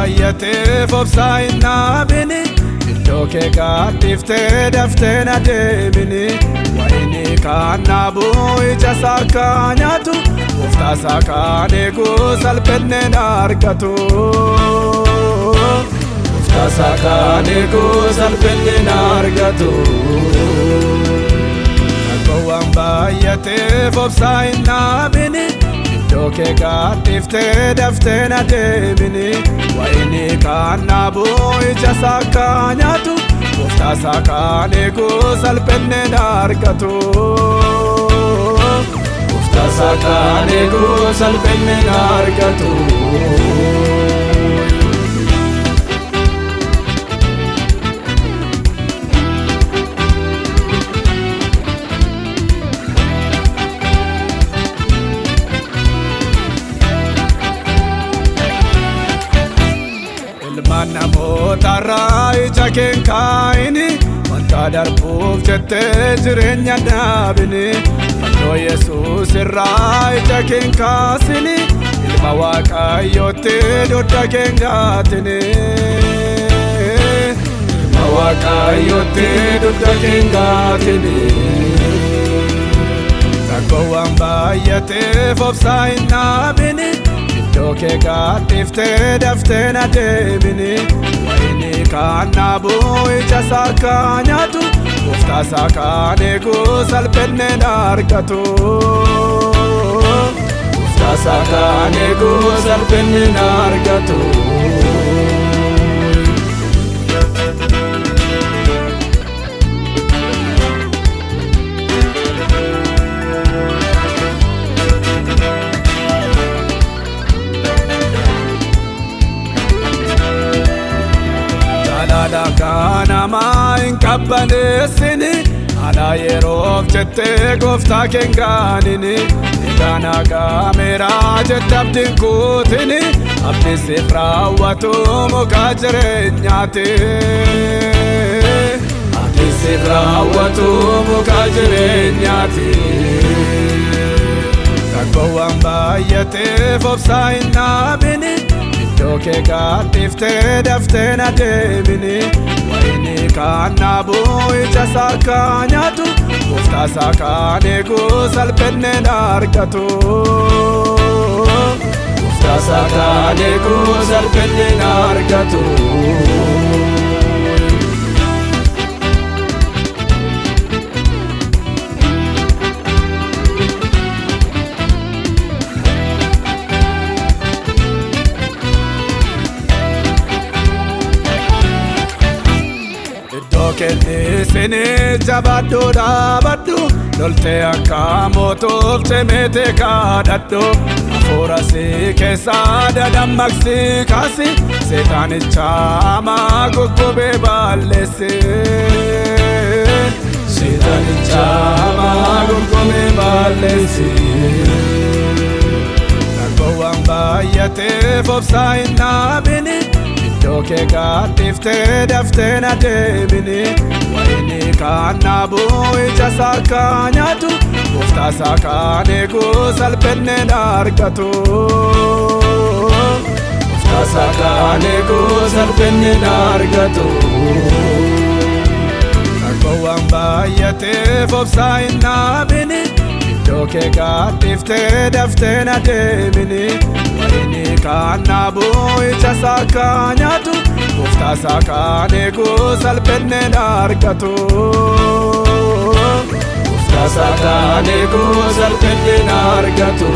baay'ateef obsaan dhaabini iddoo kee gadhiiftee daftee na deebini wayini kan dhaabuu ija isaa akka nyaatu gooftaa isaa kan eegu salphenne na argatu gooftaa isaa kan eegu salphenne na argatu waan baay'ateef obsaan dhaabini iddoo kee gadhiiftee daftee na deebini wayini kan dhaabuu ija isaa akka nyaatu gooftaa isaa kan eegu salphenne na argatu gooftaa isaa kan eegu salphenne na argatu namoota irraa ija kee hin kaayini wanta darbuuf jettee jireenya dhaabini fannoo Yesuus irraa ija kee hin kaasini ilma Waaqayyootti dugda kee hin gaatini ilma Waaqayyootti dugda kee hin gaatini rakkoowwan baay'ateef obsaan hin dhaabini iddoo kee gadhiiftee daftee na deebini wayini kan dhaabuu ija isaa akka nyaatu gooftaa isaa kan eegu salphenne na argatu gooftaa isaa kan eegu salphenne na argatu kan namaa hin qabbaneessini haala yeroof jettee gooftaa kee hin gaanini egaa nagaameeraa jette abdiin kuutini abdiin siif raawwatu muka jireenyaati abdiin siif raawwatu muka jireenyaati rakkoowwan baay'ateef obsaan hin dhaabini iddoo kee gadhiiftee daftee na deebini wayini kan dhaabuu ija isaa akka nyaatu gooftaa isaa kan eegu salphenne na argatu gooftaa isaa kan eegu salphenne na argatu kennisini jabaadhu dhaabadhu loltee akka mootuuf cimite kadhadhu hafuura si keessaa dadammaqsi kaasi seexaanicha hamaa goggobee balleessi seexaanicha hamaa goggobee balleessi rakkoowwan baay'ateef obsaan hin dhaabini iddoo kee gadhiiftee daftee na deebini wayini kan dhaabuu ija isaa akka nyaatu gooftaa isaa kan eegu salphenne na argatu gooftaa isaa kan eegu salphenne na argatu rakkoowwan baay'ateef obsaan hin dhaabini iddoo kee gadhiiftee daftee na deebini wayini kan dhaabuu ija isaa akka nyaatu gooftaa isaa kan eegu salphenne na argatu gooftaa isaa kan eegu salphenne na argatu